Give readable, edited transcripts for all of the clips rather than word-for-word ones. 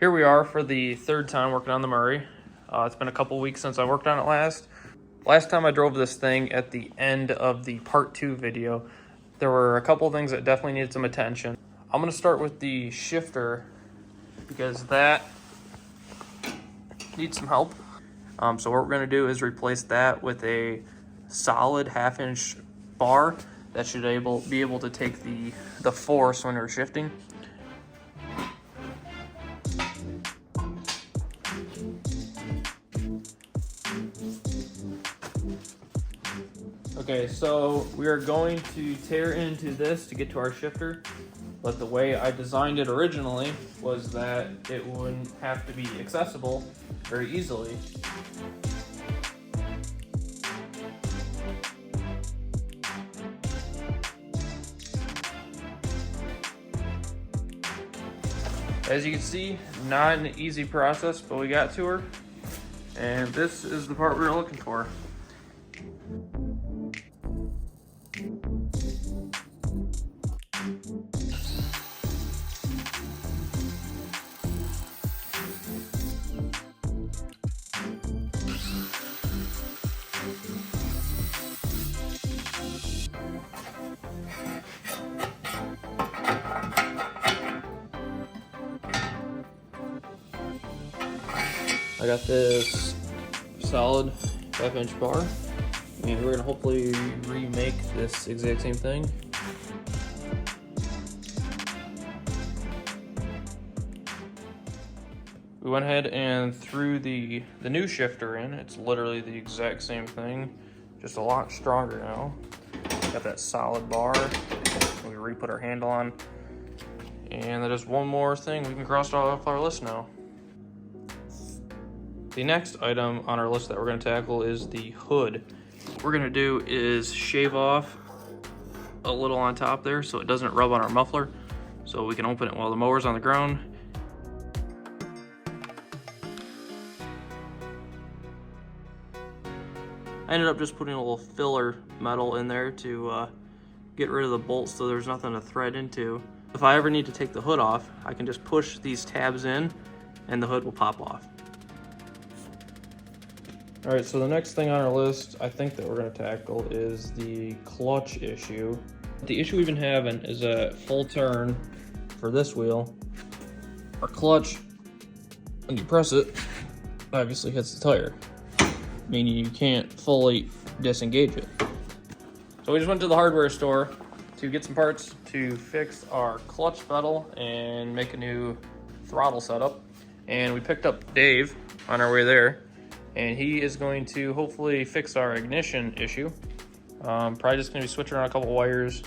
Here we are for the third time working on the Murray. It's been a couple weeks since I worked on it last. Last time I drove this thing at the end of the part 2 video, there were a couple things that definitely needed some attention. I'm going to start with the shifter because that needs some help. So what we're going to do is replace that with a solid 1/2 inch bar that should be able to take the force when we're shifting. Okay, so we are going to tear into this to get to our shifter, but the way I designed it originally was that it wouldn't have to be accessible very easily. As you can see, not an easy process, but we got to her, and this is the part we were looking for. I got this solid 1/2 inch bar, and we're gonna hopefully remake this exact same thing. We went ahead and threw the new shifter in. It's literally the exact same thing, just a lot stronger now. Got that solid bar. We re-put our handle on, and that is one more thing we can cross off our list now. The next item on our list that we're going to tackle is the hood. What we're going to do is shave off a little on top there so it doesn't rub on our muffler, so we can open it while the mower's on the ground. I ended up just putting a little filler metal in there to get rid of the bolts so there's nothing to thread into. If I ever need to take the hood off, I can just push these tabs in and the hood will pop off. All right, so the next thing on our list, I think that we're gonna tackle is the clutch issue. The issue we've been having is a full turn for this wheel. Our clutch, when you press it, obviously hits the tire, meaning you can't fully disengage it. So we just went to the hardware store to get some parts to fix our clutch pedal and make a new throttle setup. And we picked up Dave on our way there, and he is going to hopefully fix our ignition issue. Probably just gonna be switching around a couple wires.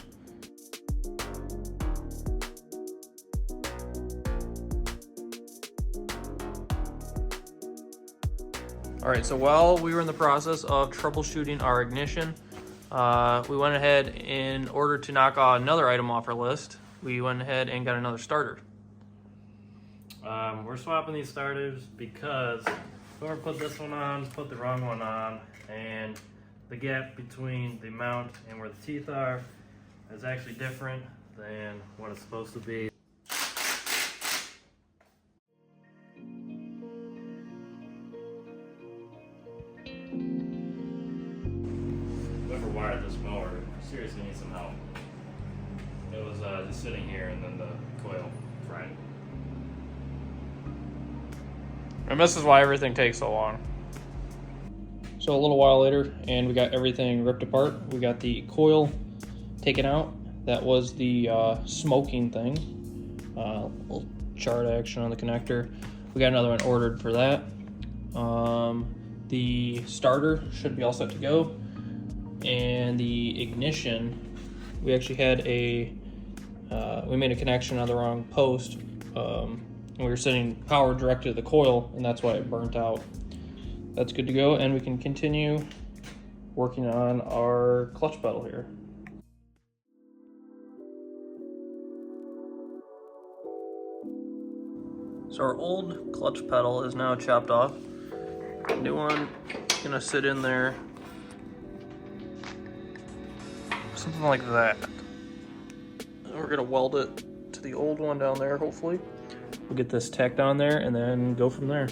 All right, so while we were in the process of troubleshooting our ignition, we went ahead, in order to knock another item off our list, we went ahead and got another starter. We're swapping these starters because whoever put this one on put the wrong one on, and the gap between the mount and where the teeth are is actually different than what it's supposed to be. Whoever wired this mower seriously needs some help. It was just sitting here and then the coil fried. And this is why everything takes so long. So a little while later, and we got everything ripped apart. We got the coil taken out. That was the smoking thing. Little chart action on the connector. We got another one ordered for that. The starter should be all set to go. And the ignition, we actually had we made a connection on the wrong post. We were sending power direct to the coil, and that's why it burnt out. That's good to go, and we can continue working on our clutch pedal here. So our old clutch pedal is now chopped off. New one is gonna sit in there, something like that. And we're gonna weld it to the old one down there, hopefully. We'll get this tacked on there and then go from there.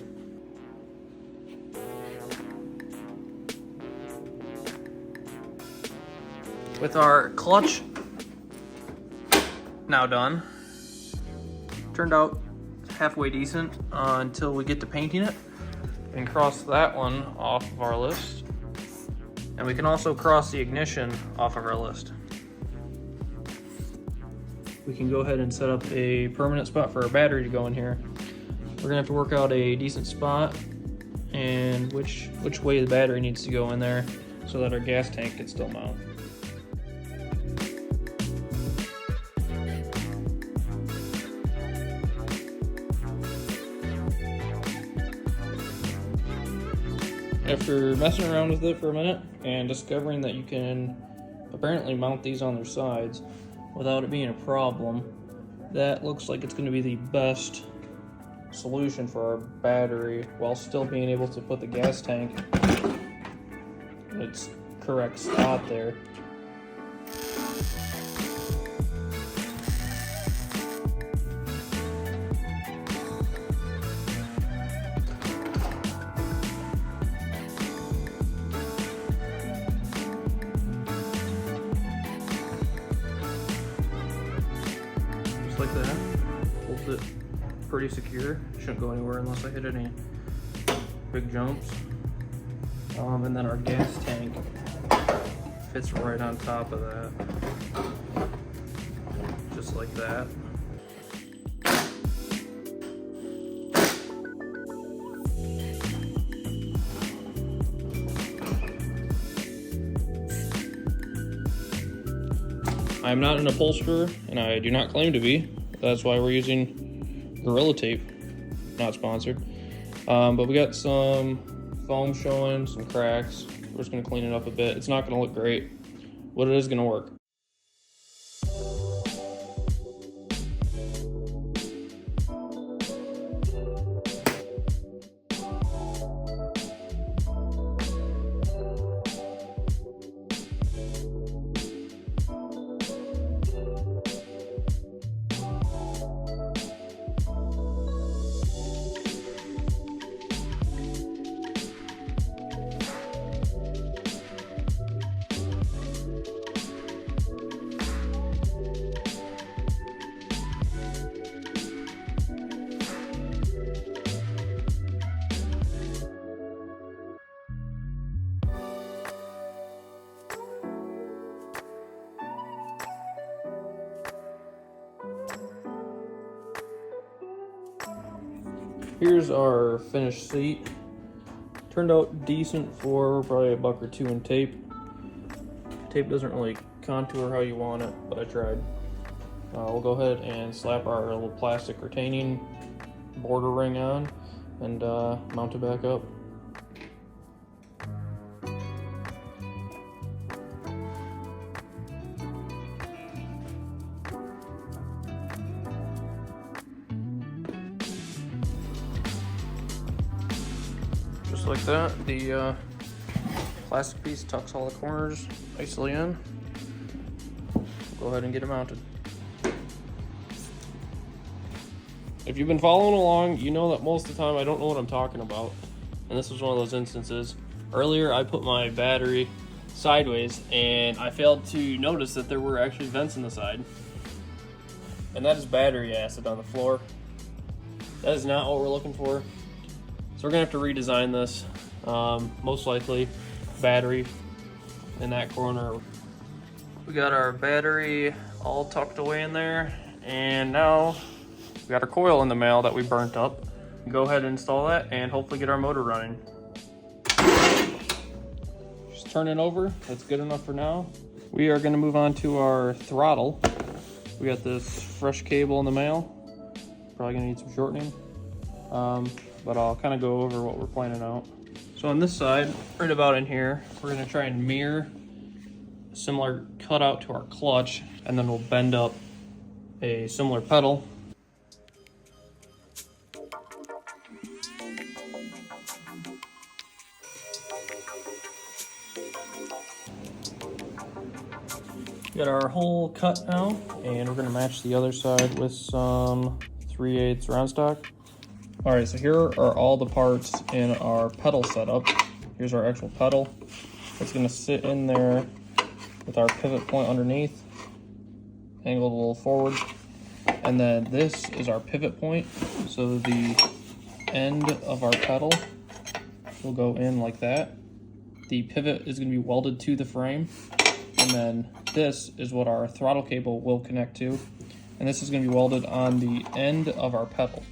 With our clutch now done, turned out halfway decent until we get to painting it, and cross that one off of our list. And we can also cross the ignition off of our list. We can go ahead and set up a permanent spot for our battery to go in here. We're gonna have to work out a decent spot and which way the battery needs to go in there so that our gas tank can still mount. After messing around with it for a minute and discovering that you can apparently mount these on their sides without it being a problem, that looks like it's going to be the best solution for our battery while still being able to put the gas tank in its correct spot there. Like that, holds it pretty secure. Shouldn't go anywhere unless I hit any big jumps. And then our gas tank fits right on top of that, just like that. I'm not an upholsterer, and I do not claim to be. That's why we're using Gorilla Tape, not sponsored. But we got some foam showing, some cracks. We're just gonna clean it up a bit. It's not gonna look great, but it is gonna work. Here's our finished seat. Turned out decent for probably $1 or $2 in tape. Tape doesn't really contour how you want it, but I tried. We'll go ahead and slap our little plastic retaining border ring on and mount it back up. Just like that, the plastic piece tucks all the corners nicely in. Go ahead and get it mounted. If you've been following along, you know that most of the time I don't know what I'm talking about. And this was one of those instances. Earlier I put my battery sideways and I failed to notice that there were actually vents in the side. And that is battery acid on the floor. That is not what we're looking for. So we're gonna have to redesign this. Most likely battery in that corner. We got our battery all tucked away in there, and now we got our coil in the mail that we burnt up. Go ahead and install that and hopefully get our motor running. Just turn it over, that's good enough for now. We are gonna move on to our throttle. We got this fresh cable in the mail. Probably gonna need some shortening. But I'll kind of go over what we're planning out. So on this side, right about in here, we're gonna try and mirror a similar cutout to our clutch, and then we'll bend up a similar pedal. Got our hole cut now, and we're gonna match the other side with some 3/8 round stock. All right, so here are all the parts in our pedal setup. Here's our actual pedal. It's gonna sit in there with our pivot point underneath, angled a little forward. And then this is our pivot point. So the end of our pedal will go in like that. The pivot is gonna be welded to the frame. And then this is what our throttle cable will connect to. And this is gonna be welded on the end of our pedal.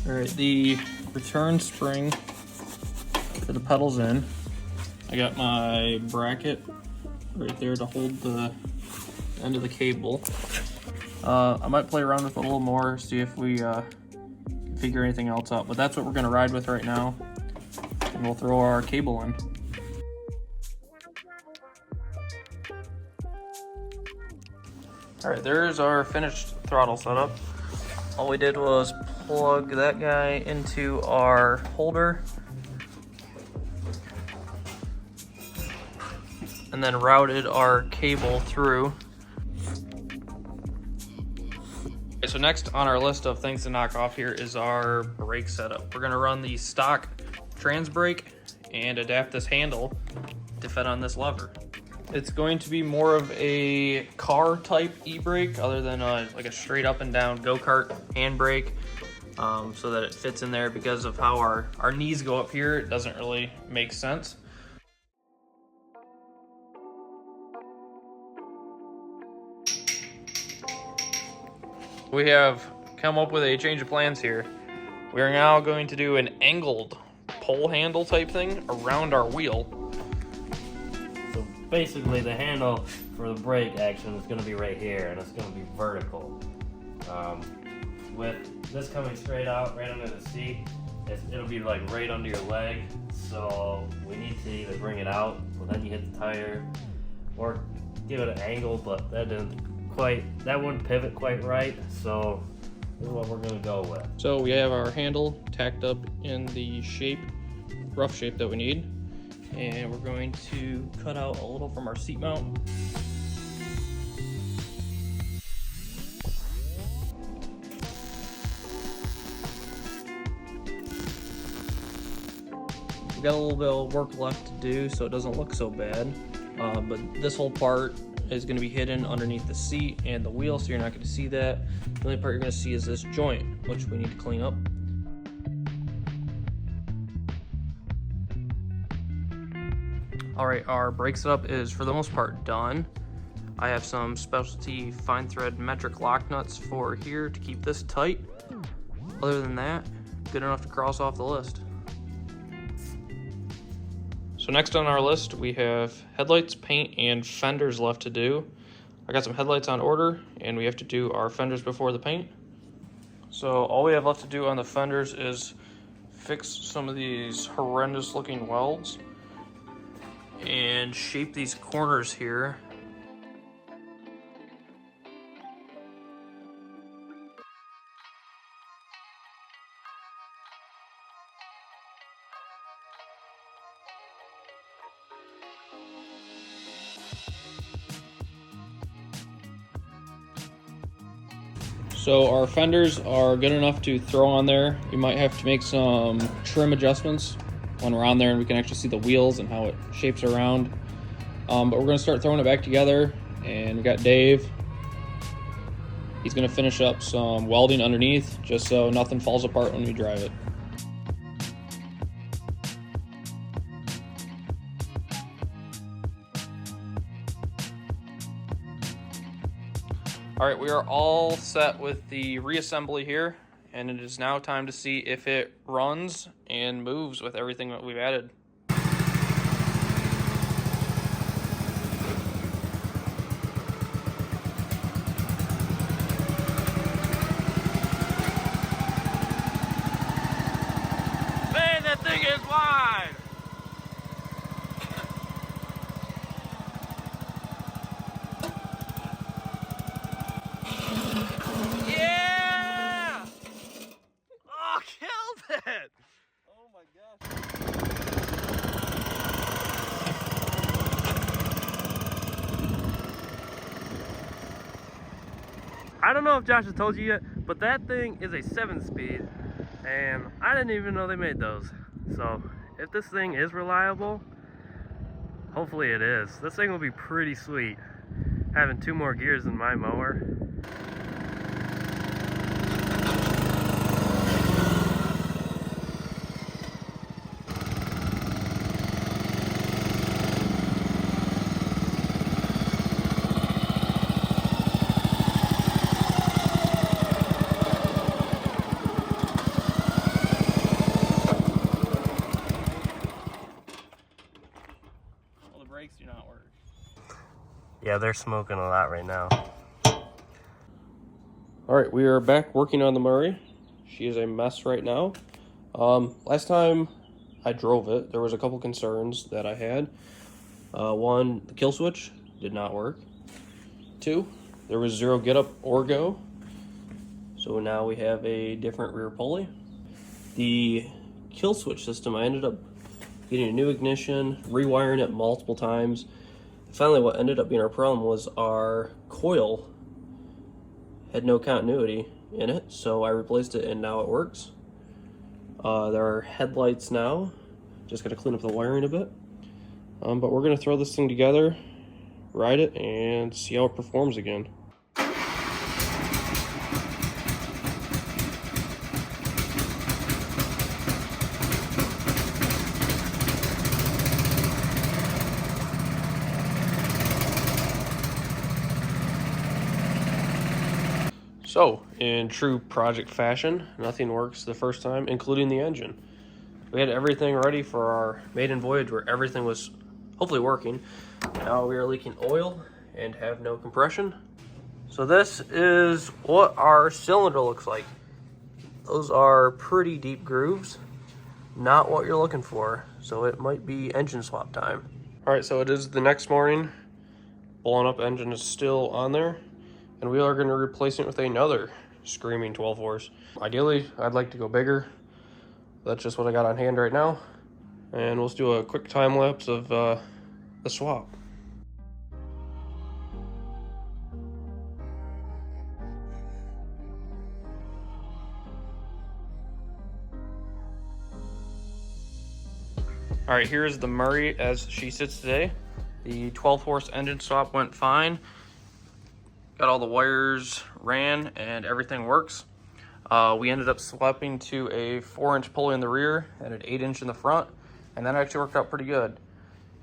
All right, the return spring for the pedals in. I got my bracket right there to hold the end of the cable. I might play around with it a little more, see if we can figure anything else out, but that's what we're gonna ride with right now. And we'll throw our cable in. All right, there's our finished throttle setup. All we did was plug that guy into our holder and then routed our cable through. Okay, so next on our list of things to knock off here is our brake setup. We're gonna run the stock trans brake and adapt this handle to fit on this lever. It's going to be more of a car type e-brake other than like a straight up and down go-kart handbrake, so that it fits in there. Because of how our knees go up here, it doesn't really make sense. We have come up with a change of plans here. We are now going to do an angled pole handle type thing around our wheel. So basically the handle for the brake action is going to be right here, and it's going to be vertical. With this coming straight out right under the seat, it'll be like right under your leg. So we need to either bring it out, well then you hit the tire, or give it an angle, but that wouldn't pivot quite right. So this is what we're going to go with. So we have our handle tacked up in the rough shape that we need. And we're going to cut out a little from our seat mount. We got a little bit of work left to do so it doesn't look so bad, but this whole part is going to be hidden underneath the seat and the wheel, so you're not going to see that. The only part you're going to see is this joint, which we need to clean up. All right, our brake setup is for the most part done. I have some specialty fine thread metric lock nuts for here to keep this tight. Other than that, good enough to cross off the list. So next on our list, we have headlights, paint, and fenders left to do. I got some headlights on order, and we have to do our fenders before the paint. So all we have left to do on the fenders is fix some of these horrendous looking welds and shape these corners here. So our fenders are good enough to throw on there. You might have to make some trim adjustments when we're on there and we can actually see the wheels and how it shapes around. But we're gonna start throwing it back together, and we got Dave. He's gonna finish up some welding underneath just so nothing falls apart when we drive it. All right, we are all set with the reassembly here, and it is now time to see if it runs and moves with everything that we've added. Man, that thing is wide! Yeah! nailed it! Oh my gosh. I don't know if Josh has told you yet, but that thing is a 7-speed, and I didn't even know they made those. So if this thing is reliable, hopefully it is. This thing will be pretty sweet, having 2 more gears than my mower. Brakes do not work. Yeah, they're smoking a lot right now. All right, we are back working on the Murray. She is a mess right now. Last time I drove it, there was a couple concerns that I had. One, the kill switch did not work. 2, there was 0 get up or go. So now we have a different rear pulley. The kill switch system, I ended up getting a new ignition, rewiring it multiple times. Finally, what ended up being our problem was our coil had no continuity in it, so I replaced it and now it works. There are headlights now. Just got to clean up the wiring a bit. But we're going to throw this thing together, ride it, and see how it performs again. So, in true project fashion, nothing works the first time, including the engine. We had everything ready for our maiden voyage where everything was hopefully working. Now we are leaking oil and have no compression. So this is what our cylinder looks like. Those are pretty deep grooves, not what you're looking for. So it might be engine swap time. All right, so it is the next morning. Blown up engine is still on there. And we are going to replace it with another screaming 12 horse. Ideally, I'd like to go bigger. That's just what I got on hand right now. And we'll just do a quick time lapse of the swap. All right, here's the Murray as she sits today. The 12 horse engine swap went fine. Got all the wires ran and everything works. We ended up swapping to a 4-inch pulley in the rear and an 8-inch in the front, and that actually worked out pretty good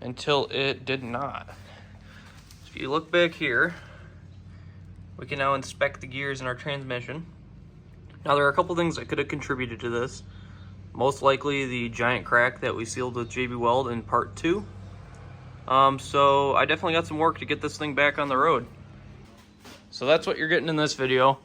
until it did not. So if you look back here, we can now inspect the gears in our transmission. Now there are a couple things that could have contributed to this. Most likely the giant crack that we sealed with JB Weld in part 2. So I definitely got some work to get this thing back on the road. So that's what you're getting in this video.